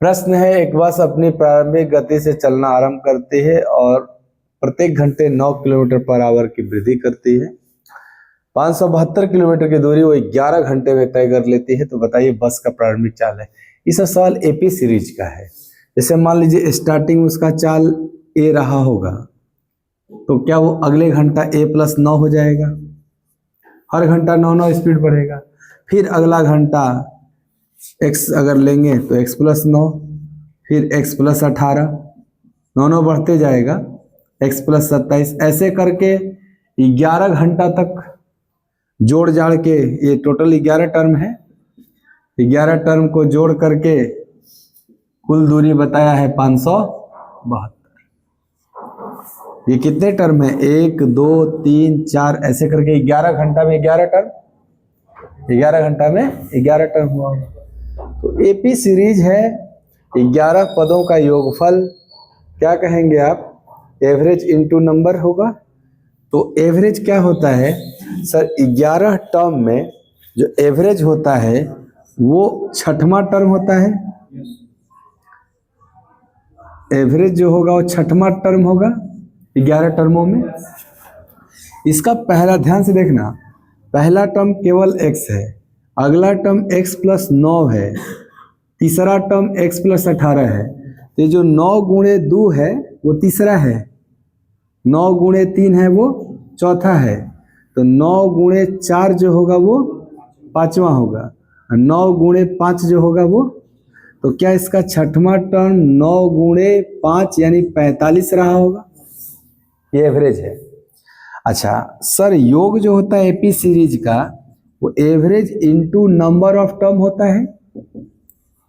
प्रश्न है, एक बस अपनी प्रारंभिक गति से चलना आरंभ करती है और प्रत्येक घंटे 9 किलोमीटर पर आवर की वृद्धि करती है। 572 किलोमीटर की दूरी वो 11 घंटे में तय कर लेती है। तो बताइए बस का प्रारंभिक चाल है। इस सवाल एपी सीरीज का है। जैसे मान लीजिए स्टार्टिंग उसका चाल ए रहा होगा, तो क्या वो अगले घंटा a+9 हो जाएगा? हर घंटा 9 स्पीड बढ़ेगा। फिर अगला घंटा x अगर लेंगे तो x+9, फिर x+18, 9 बढ़ते जाएगा, x+27, ऐसे करके 11 घंटा तक जोड़ जाड़ के, ये टोटल 11 टर्म है, 11 टर्म को जोड़ करके कुल दूरी बताया है 572। ये कितने टर्म है? 1 2 3 4, ऐसे करके 11 घंटा में 11 टर्म, 11 घंटा में 11 टर्म हुआ। तो एपी सीरीज है 11 पदों का योगफल। क्या कहेंगे आप? एवरेज इनटू नंबर होगा। तो एवरेज क्या होता है सर? 11 टर्म में जो एवरेज होता है वो 6वां टर्म होता है। एवरेज जो होगा वो 6वां टर्म होगा 11 टर्मों में। इसका पहला ध्यान से देखना, पहला टर्म केवल x है, अगला टर्म x+9 है, तीसरा टर्म x+18 है। तो ये जो 9 गुणे 2 है वो तीसरा है, 9 गुणे 3 है वो चौथा है, तो 9 गुणे 4 जो होगा वो 5वां होगा, 9 गुणे 5 जो होगा वो, तो क्या इसका 6वां टर्म 9 गुणे 5 यानी 45 रहा होगा? ये एवरेज है। अच्छा सर, योग जो होता है एपी सीरीज का वो average into number of term होता है,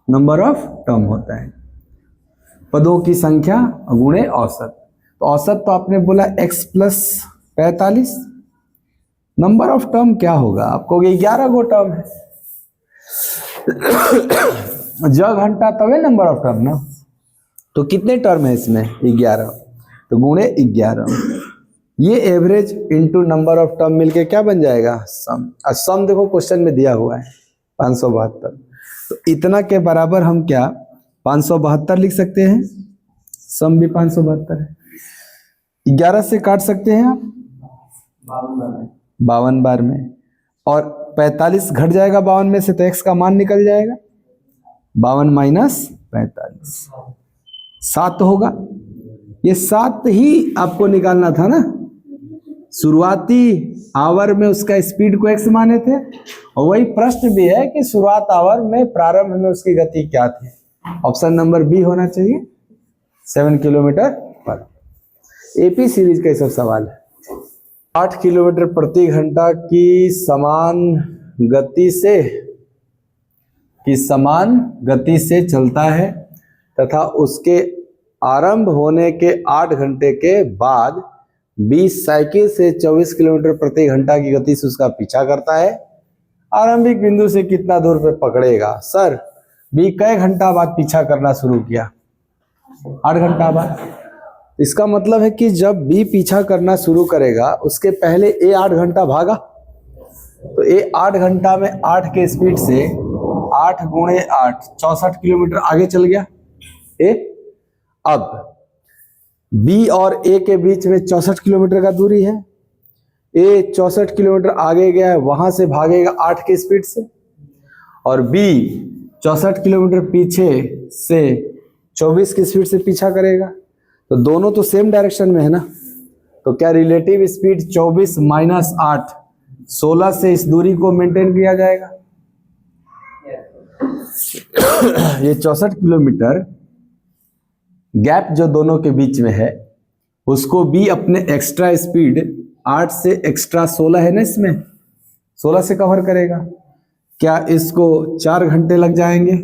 नंबर ऑफ टर्म होता है, पदों की संख्या गुणे औसत। तो औसत तो आपने बोला x+45, नंबर ऑफ टर्म क्या होगा? आपको 11 गो टर्म है, ज घंटा तवे नंबर ऑफ टर्म ना। तो कितने टर्म है इसमें? 11, तो गुणे 11। ये average into number of term मिलके क्या बन जाएगा? सम। और सम देखो क्वेश्चन में दिया हुआ है 572, तो इतना के बराबर हम क्या 572 लिख सकते हैं। सम भी 572 है। 11 से काट सकते हैं आप 52 बार में, और 45 घट जाएगा 52 में से, तो x का मान निकल जाएगा 52 माइनस 45, 7 होगा। ये 7 ही आपको निकालना था ना। शुरुआती आवर में उसका स्पीड को x माने थे, और वही प्रश्न भी है कि शुरुआत आवर में प्रारंभ में उसकी गति क्या थी। ऑप्शन नंबर बी होना चाहिए, 7 किलोमीटर पर। एपी सीरीज का सब सवाल है। 8 किलोमीटर प्रति घंटा की समान गति से चलता है तथा उसके आरंभ होने के 8 घंटे के बाद 20 साइकिल से 24 किलोमीटर प्रति घंटा की गति से उसका पीछा करता है। आरंभिक बिंदु से कितना दूर पे पकड़ेगा? सर बी कई घंटा बाद पीछा करना शुरू किया? 8 घंटा बाद। इसका मतलब है कि जब बी पीछा करना शुरू करेगा उसके पहले ए 8 घंटा भागा, तो ए 8 घंटा में 8 के स्पीड से 8 गुणे 8 64 किलोमीटर आगे चल गया ए। अब बी और ए के बीच में 64 किलोमीटर का दूरी है। ए 64 किलोमीटर आगे गया है, वहां से भागेगा 8 के स्पीड से, और बी 64 किलोमीटर पीछे से 24 की स्पीड से पीछा करेगा। तो दोनों तो सेम डायरेक्शन में है ना, तो क्या रिलेटिव स्पीड 24 माइनस 8 16 से इस दूरी को मेंटेन किया जाएगा। ये 64 किलोमीटर गैप जो दोनों के बीच में है उसको भी अपने एक्स्ट्रा स्पीड 8 से एक्स्ट्रा 16 है ना, इसमें 16 से कवर करेगा। क्या इसको 4 घंटे लग जाएंगे?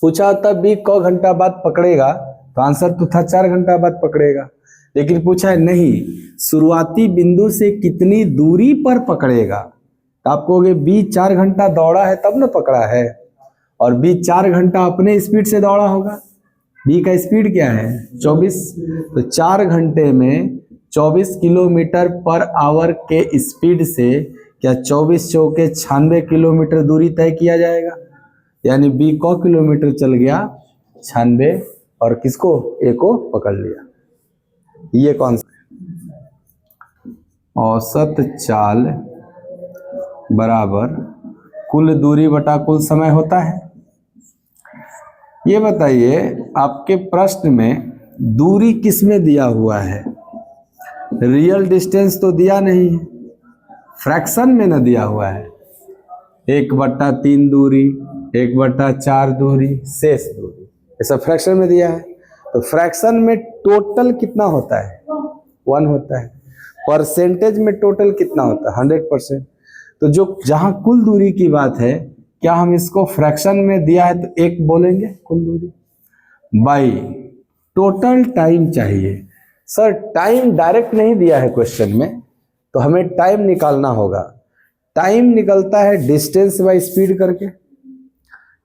पूछा तब भी क घंटा बाद पकड़ेगा, तो आंसर तो था 4 घंटा बाद पकड़ेगा। लेकिन पूछा है नहीं, शुरुआती बिंदु से कितनी दूरी पर पकड़ेगा। तो आप कहोगे बी 4 घंटा दौड़ा है तब ना पकड़ा है, और बी 4 घंटा अपने स्पीड से दौड़ा होगा। बी का स्पीड क्या है? 24। तो 4 घंटे में 24 किलोमीटर पर आवर के स्पीड से क्या 24 चौके 96 किलोमीटर दूरी तय किया जाएगा, यानी बी को किलोमीटर चल गया 96 और किसको, ए को पकड़ लिया। ये कौन सा, औसत चाल बराबर कुल दूरी बटा कुल समय होता है। ये बताइए आपके प्रश्न में दूरी किस में दिया हुआ है, रियल डिस्टेंस तो दिया नहीं है, फ्रैक्शन में न दिया हुआ है। 1/3 दूरी, 1/4 दूरी, शेष दूरी, ऐसा फ्रैक्शन में दिया है। तो फ्रैक्शन में टोटल कितना होता है, 1 होता है। परसेंटेज में टोटल कितना होता है, 100%। तो जो जहां कुल दूरी की बात है, क्या हम इसको फ्रैक्शन में दिया है तो 1 बोलेंगे कुल दूरी, बाई टोटल टाइम चाहिए। सर टाइम डायरेक्ट नहीं दिया है क्वेश्चन में, तो हमें टाइम निकालना होगा। टाइम निकलता है डिस्टेंस बाय स्पीड करके।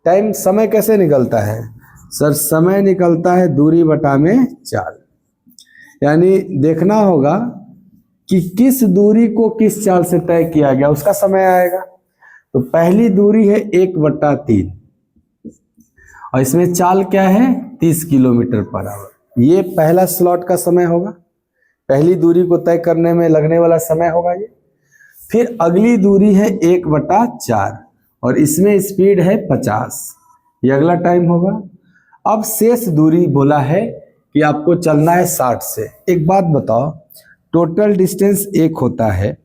टाइम, समय कैसे निकलता है सर, समय निकलता है दूरी बटा में चाल। यानी देखना होगा कि किस दूरी को किस चाल से तय किया गया, उसका समय आएगा। तो पहली दूरी है 1/3 और इसमें चाल क्या है 30 किलोमीटर पर आवर। ये पहला स्लॉट का समय होगा, पहली दूरी को तय करने में लगने वाला समय होगा ये। फिर अगली दूरी है 1/4 और इसमें स्पीड है 50, ये अगला टाइम होगा। अब शेष दूरी बोला है कि आपको चलना है 60 से। एक बात बताओ, टोटल डिस्टेंस 1 होता है,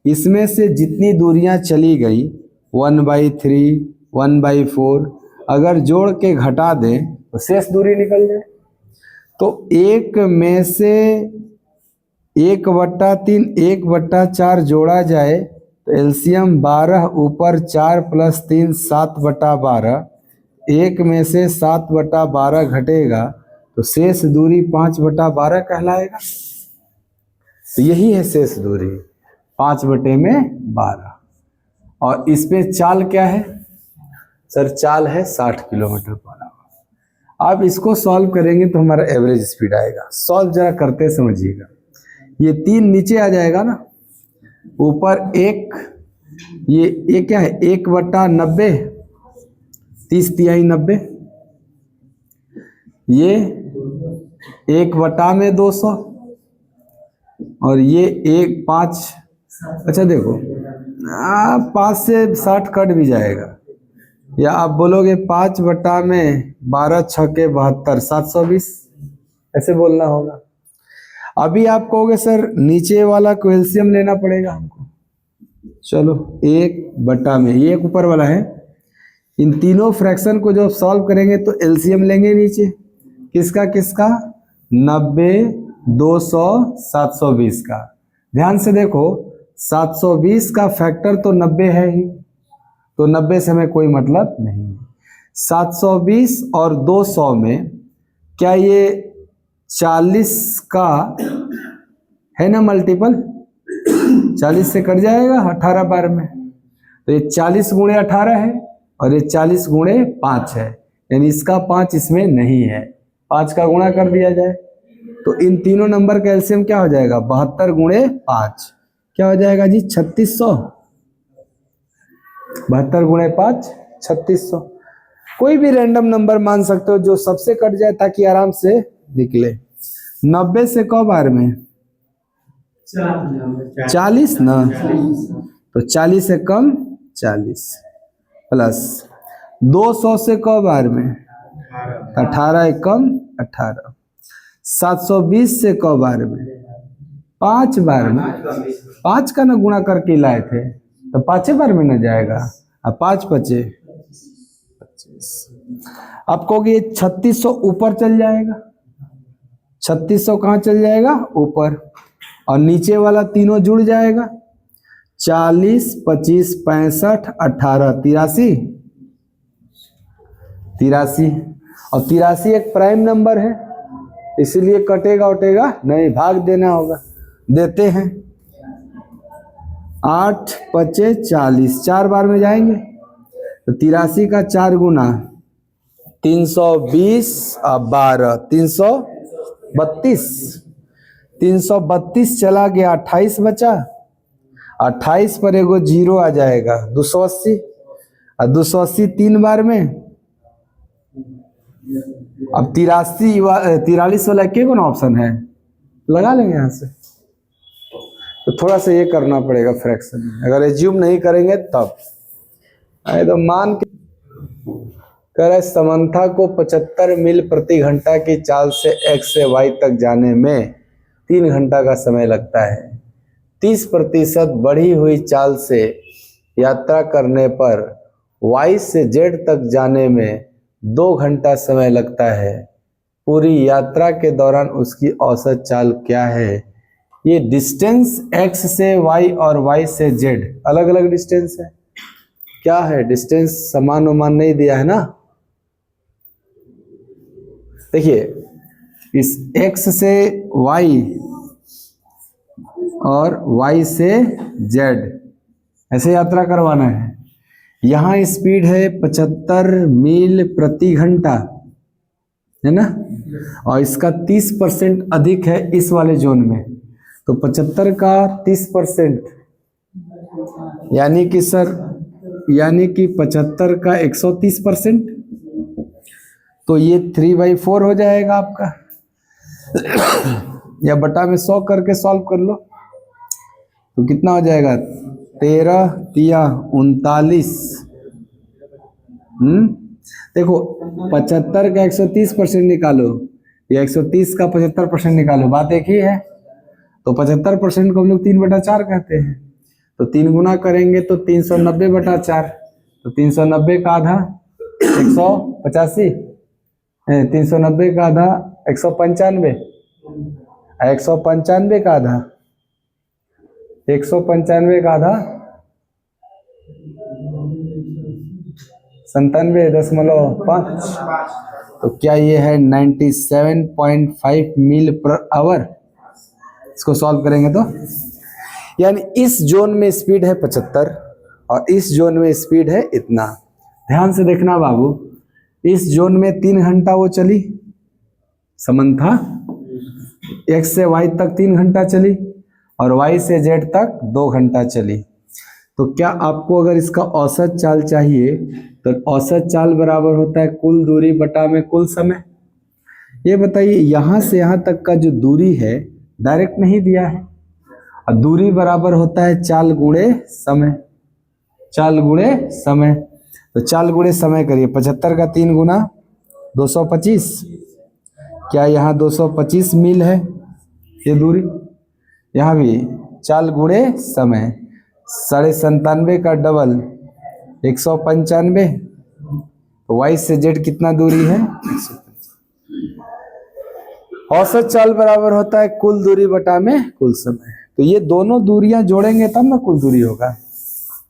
इसमें से जितनी दूरियां चली गई 1/3, 1/4 अगर जोड़ के घटा दें तो शेष दूरी निकल जाए। तो 1 में से 1/3 1/4 जोड़ा जाए तो एलसीएम 12, ऊपर 4 + 3 7/12, 1 में से 7/12 घटेगा तो शेष दूरी 5/12 कहलाएगा। तो यही है शेष दूरी 5/12। और इस पे चाल क्या है सर, चाल है 60 किलोमीटर पर आवर। अब इसको सॉल्व करेंगे तो हमारा एवरेज स्पीड आएगा। सॉल्व जरा करते समझिएगा। ये 3 नीचे आ जाएगा ना, ऊपर 1, ये क्या है 1/90, 30 × 90, ये 1/200 और ये 1/5। अच्छा देखो 5 से 60 कट भी जाएगा, या आप बोलोगे 5/12 6 के 72, 720 ऐसे बोलना होगा। अभी आप कहोगे सर नीचे वाला को एलसीएम लेना पड़ेगा हमको। चलो 1/, में ये एक ऊपर वाला है, इन तीनों फ्रैक्शन को जब सॉल्व करेंगे तो एलसीएम लेंगे नीचे किसका किसका, 90, 200, 720 का। ध्यान से देखो 720 का फैक्टर तो 90 है ही, तो 90 से हमें कोई मतलब नहीं है। 720 और 200 में क्या ये 40 का है ना मल्टीपल, 40 से कट जाएगा 18 बार में। तो ये 40 × 18 है और ये 40 × 5 है, यानी इसका 5 इसमें नहीं है। 5 का गुणा कर दिया जाए तो इन तीनों नंबर का एलसीएम क्या हो जाएगा, 72 × 5 क्या हो जाएगा जी 3600। 72 × 5 3600। कोई भी रैंडम नंबर मान सकते हो जो सबसे कट जाए ताकि आराम से निकले। 90 से कौ बार में 40 ना, तो 40 से कम 40 प्लस 200 से कौ बार में 18 एकम 18। 720 से कौ बार में 5 बार में, 5 का ना गुणा करके लाए थे तो 5 बार में न जाएगा। अब 5 × 5 = 25। आप कहोगे 3600 ऊपर चल जाएगा, 3600 कहाँ चल जाएगा ऊपर, और नीचे वाला तीनों जुड़ जाएगा 40, 25, 65, 18, 83 और 83 एक प्राइम नंबर है इसीलिए कटेगा उटेगा नहीं, भाग देना होगा। देते हैं 8, 25, 40 4 बार में जाएंगे तो 83 का 4 गुना 320 और 12 332 चला गया 28 बचा 28 पर एगो 0 आ जाएगा, 280, और 280 3 बार में, अब 43 वाला के कौन ऑप्शन है, लगा लेंगे यहाँ से। तो थोड़ा सा ये करना पड़ेगा फ्रैक्शन में, अगर एज्यूम नहीं करेंगे तब। तो मान के करे समंथा को 75 मील प्रति घंटा की चाल से x से y तक जाने में 3 घंटा का समय लगता है। 30% बढ़ी हुई चाल से यात्रा करने पर y से z तक जाने में 2 घंटा समय लगता है। पूरी यात्रा के दौरान उसकी औसत चाल क्या है। ये डिस्टेंस x से y और y से z अलग अलग डिस्टेंस है। क्या है डिस्टेंस, समान उमान नहीं दिया है ना। देखिए इस x से y और y से z ऐसे यात्रा करवाना है। यहाँ स्पीड है 75 मील प्रति घंटा, है ना, और इसका 30% अधिक है इस वाले जोन में। तो 75 का 30% यानी कि सर, यानी कि 75 का 130%, तो ये 3/4 हो जाएगा आपका। या बटा में 100 करके सॉल्व कर लो तो कितना हो जाएगा, 13 तिया 39। देखो 75 का 130% निकालो, या 130 का 75% निकालो, बात एक ही है। तो 75% को हम लोग 3/4 कहते हैं। तो 3 गुना करेंगे तो 390/4, तो 390 का आधा 185, 390 का आधा 195, 195 का आधा 195 का आधा 97.5। तो क्या ये है 97.5 मील पर आवर। इसको सॉल्व करेंगे तो यानी इस जोन में स्पीड है 75 और इस जोन में स्पीड है इतना। ध्यान से देखना बाबू, इस जोन में 3 घंटा वो चली समंथा, x से y तक 3 घंटा चली और y से z तक 2 घंटा चली। तो क्या आपको अगर इसका औसत चाल चाहिए तो औसत चाल बराबर होता है कुल दूरी बटा में कुल समय। ये बताइए यहाँ से यहाँ तक का जो दूरी है डायरेक्ट नहीं दिया है, और दूरी बराबर होता है चाल गुणे समय, चाल गुणे समय। तो चाल गुणे समय करिए, 75 का 3 गुना 225, क्या यहाँ 225 मील है ये दूरी। यहाँ भी चाल गुणे समय, 97.5 का डबल 195, तो y से z कितना दूरी है। औसत चाल बराबर होता है कुल दूरी बटा में कुल समय। तो ये दोनों दूरियां जोड़ेंगे तब ना कुल दूरी होगा।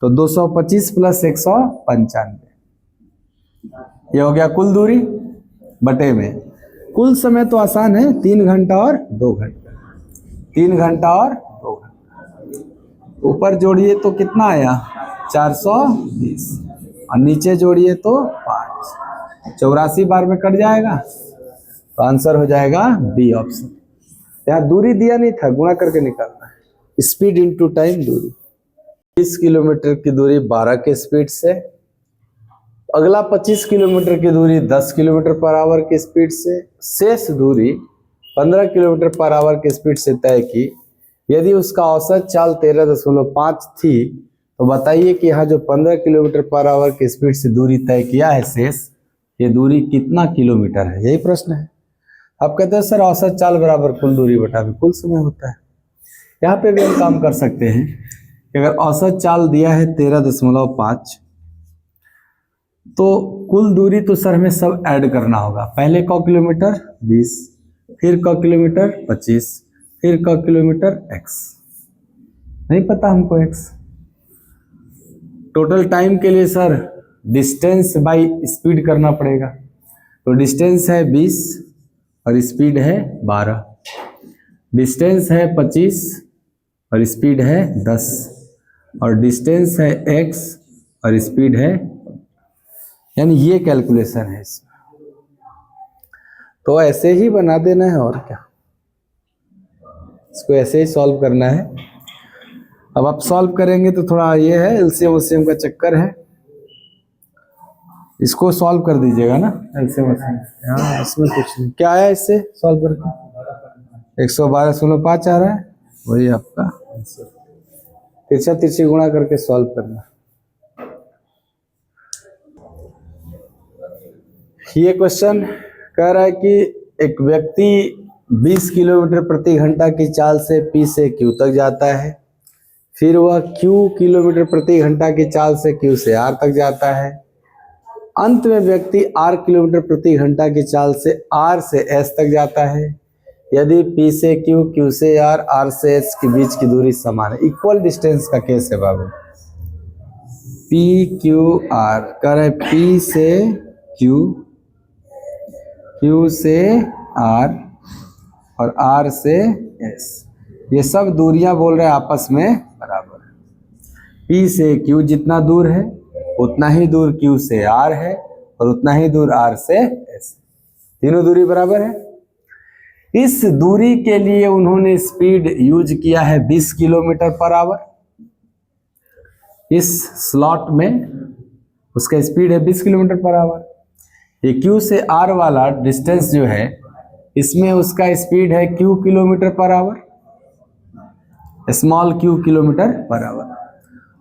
तो 225 प्लस 195, ये हो गया कुल दूरी बटे में कुल समय। तो आसान है, 3 घंटा और 2 घंटा, 3 घंटा और 2 घंटा। ऊपर जोड़िए तो कितना आया 420, और नीचे जोड़िए तो 5, 84 बार में कट जाएगा। तो आंसर हो जाएगा बी ऑप्शन। यहाँ दूरी दिया नहीं था, गुणा करके निकालना है। स्पीड इनटू टाइम दूरी। 20 किलोमीटर की दूरी 12 के स्पीड से, अगला 25 किलोमीटर की दूरी 10 किलोमीटर पर आवर की स्पीड से, शेष दूरी 15 किलोमीटर पर आवर की स्पीड से तय की। यदि उसका औसत चाल 13.5 थी तो बताइए कि यहाँ जो 15 किलोमीटर पर आवर की स्पीड से दूरी तय किया है शेष, ये दूरी कितना किलोमीटर है, यही प्रश्न है। आप कहते हैं सर औसत चाल बराबर कुल दूरी बटा में कुल समय होता है। यहाँ पे भी हम काम कर सकते हैं कि अगर औसत चाल दिया है 13.5, तो कुल दूरी तो सर हमें सब ऐड करना होगा। पहले क किलोमीटर 20, फिर क किलोमीटर 25, फिर क किलोमीटर x, नहीं पता हमको x। टोटल टाइम के लिए सर डिस्टेंस बाय स्पीड करना पड़ेगा। तो डिस्टेंस है 20 और स्पीड है 12, डिस्टेंस है 25 और स्पीड है 10, और डिस्टेंस है x और स्पीड है, यानी ये कैलकुलेशन है इसमें। तो ऐसे ही बना देना है और क्या, इसको ऐसे ही सॉल्व करना है। अब आप सॉल्व करेंगे तो थोड़ा ये है, एलसीएम ओसीएम का चक्कर है, इसको सॉल्व कर दीजिएगा ना एलसीएम ओसीएम। हाँ इसमें कुछ नहीं, क्या आया इससे सॉल्व करके 112.5 आ रहा है, वही आपका आंसर। तिरछा तिरछी गुणा करके सॉल्व करना। ये क्वेश्चन कह रहा है कि एक व्यक्ति 20 किलोमीटर प्रति घंटा की चाल से P से Q तक जाता है, फिर वह Q किलोमीटर प्रति घंटा की चाल से Q से R तक जाता है, अंत में व्यक्ति R किलोमीटर प्रति घंटा की चाल से R से S तक जाता है। यदि P से Q, Q से R, R से S के बीच की दूरी समान है। इक्वल डिस्टेंस का केस है बाबू। P Q R कह रहे P से Q, Q से R और R से S, ये सब दूरियां बोल रहे हैं आपस में बराबर है। P से Q जितना दूर है उतना ही दूर Q से R है और उतना ही दूर R से S, तीनों दूरी बराबर है। इस दूरी के लिए उन्होंने स्पीड यूज किया है 20 किलोमीटर पर आवर। इस स्लॉट में उसका स्पीड है 20 किलोमीटर पर आवर। ये Q से R वाला डिस्टेंस जो है इसमें उसका स्पीड है Q kilometre per hour, small q kilometre per hour,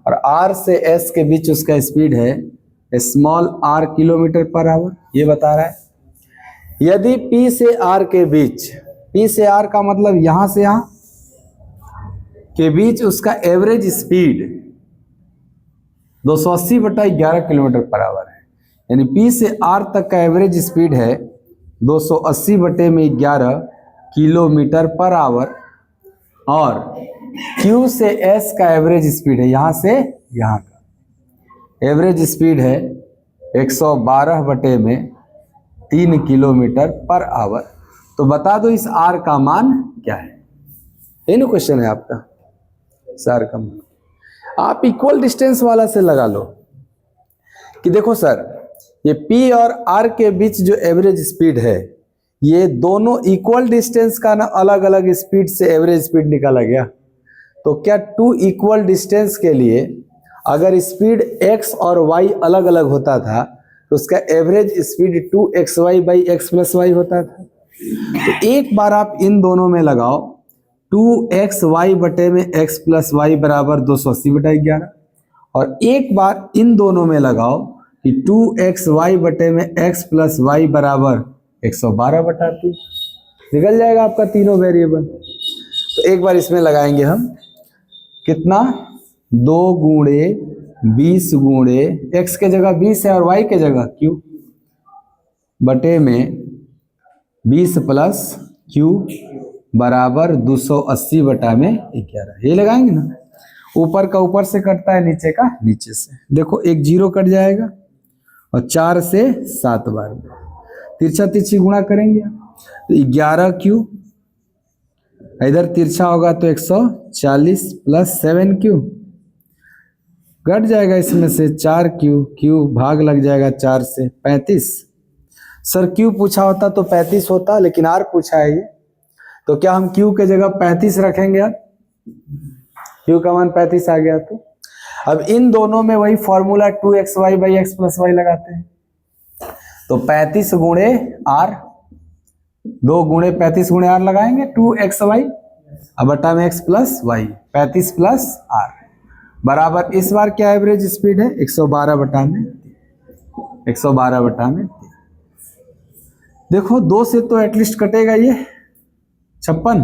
और R से S के बीच उसका स्पीड है small r kilometre per hour. ये बता रहा है यदि P से R के बीच, P से R का मतलब यहां से यहां के बीच उसका average speed 280/11 kilometre per hour है, यानी P से R तक का एवरेज स्पीड है 280/11 किलोमीटर पर आवर, और Q से S का एवरेज स्पीड है यहां से यहां का एवरेज स्पीड है 112/3 किलोमीटर पर आवर। तो बता दो इस R का मान क्या है। ये ना क्वेश्चन है आपका, इस R का मान आप इक्वल डिस्टेंस वाला से लगा लो कि देखो सर ये P और R के बीच जो एवरेज स्पीड है ये दोनों इक्वल डिस्टेंस का ना अलग अलग स्पीड से एवरेज स्पीड निकाला गया। तो क्या टू इक्वल डिस्टेंस के लिए अगर स्पीड x और y अलग अलग होता था तो उसका एवरेज स्पीड 2xy/x+y होता था। तो एक बार आप इन दोनों में लगाओ 2xy/x+y बराबर 280/11, और एक बार इन दोनों में लगाओ कि 2xy/x+y बराबर 112/3। निकल जाएगा आपका तीनों वेरिएबल। तो एक बार इसमें लगाएंगे हम कितना 2 गुणे 20 गुणे x के जगह 20 है और y के जगह q बटे में 20 प्लस q बराबर 280/11। ये लगाएंगे ना, ऊपर का ऊपर से कटता है नीचे का नीचे से। देखो एक 0 कट जाएगा और 4 से 7 बार में तिरछा तिरछी गुणा करेंगे तो 11q, इधर तिरछा होगा तो 140 प्लस 7q कट जाएगा, इसमें से 4q, q भाग लग जाएगा 4 से 35। सर q पूछा होता तो 35 होता, लेकिन r पूछा है ये, तो क्या हम q के जगह 35 रखेंगे? अब q का मान 35 आ गया। तो अब इन दोनों में वही फॉर्मूला 2xy/x+y लगाते हैं। तो 35 गुणे r, 2 गुणे 35 गुणे r लगाएंगे 2xy अब बटा में x plus y, 35 plus r बराबर इस बार क्या एवरेज स्पीड है 112/3। देखो 2 से तो एटलीस्ट कटेगा ये 56,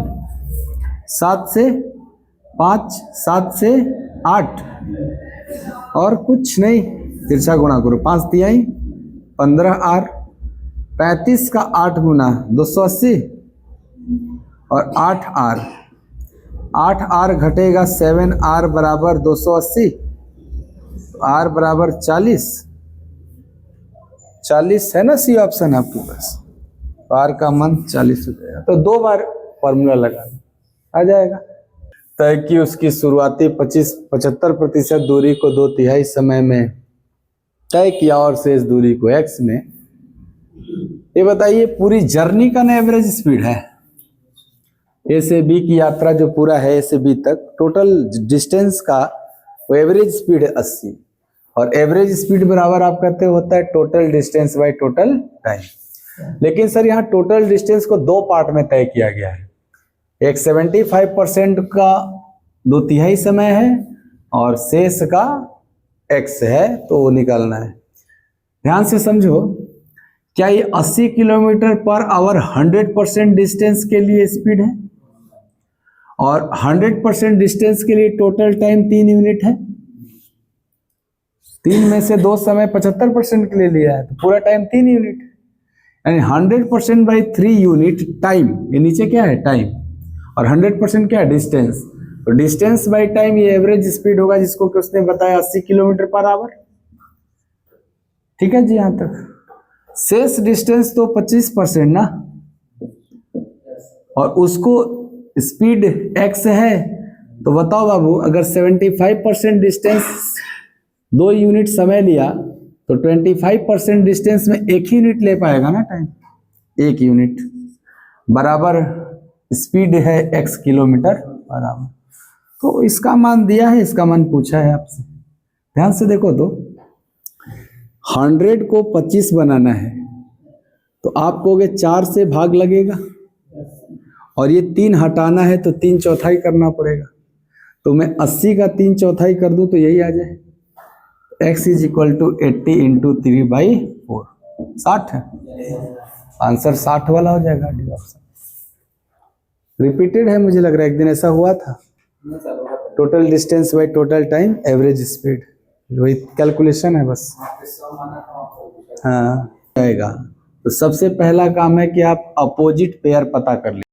7 से 5, 7 से 8 और कुछ नहीं, तिरछा गुणा करो 5 तिहाई 15r, 35 का 8 गुना 280 और 8r घटेगा 7r बराबर 280, r बराबर 40 है ना, सी ऑप्शन आपके पास। r का मान 40 हो जाएगा। तो 2 बार फॉर्मूला लगाना आ जाएगा। तय कि उसकी शुरुआती 75% दूरी को 2/3 समय में तय किया और शेष दूरी को x में। ये बताइए पूरी जर्नी का ना एवरेज स्पीड है, ए से बी की यात्रा जो पूरा है ए से बी तक, टोटल डिस्टेंस का वो एवरेज स्पीड है 80, और एवरेज स्पीड बराबर आप कहते होता है total distance by total time. लेकिन सर यहाँ टोटल डिस्टेंस को दो पार्ट में तय किया गया है, एक 75% का 2/3 समय है और शेष का x है, तो वो निकालना है। ध्यान से समझो, क्या ये 80 किलोमीटर पर आवर 100% डिस्टेंस के लिए स्पीड है, और 100% डिस्टेंस के लिए टोटल टाइम 3 यूनिट है। 3 में से 2 समय 75% के लिए लिया है, तो पूरा टाइम 3 यूनिट है, यानी 100% बाई 3 यूनिट टाइम, ये नीचे क्या है टाइम, और 100% क्या है डिस्टेंस, तो डिस्टेंस बाई टाइम ये एवरेज स्पीड होगा, जिसको कि उसने बताया 80 किलोमीटर पर आवर। ठीक है जी, यहां तक। शेष डिस्टेंस तो 25% ना, और उसको स्पीड x है, तो बताओ बाबू, अगर 75% डिस्टेंस 2 यूनिट समय लिया, तो 25% डिस्टेंस में 1 यूनिट ले पाएगा ना टाइम, 1 यूनिट बराबर स्पीड है x किलोमीटर पर आवर। तो इसका मान दिया है, इसका मान पूछा है आपसे। ध्यान से देखो तो 100 को 25 बनाना है, तो आप कहोगे 4 से भाग लगेगा, और ये 3 हटाना है तो 3/4 करना पड़ेगा। तो मैं 80 का 3/4 कर दूं तो यही आ जाए, x is equal to 80 into 3/4, 60 है आंसर, 60 वाला हो जाएगा डी ऑप्शन। रिपीटेड है मुझे लग रहा है, एक दिन ऐसा हुआ था। Total distance by total time average speed, वही कैलकुलेशन है बस। हाँ आएगा। तो सबसे पहला काम है कि आप अपोजिट पेयर पता कर लीजिए।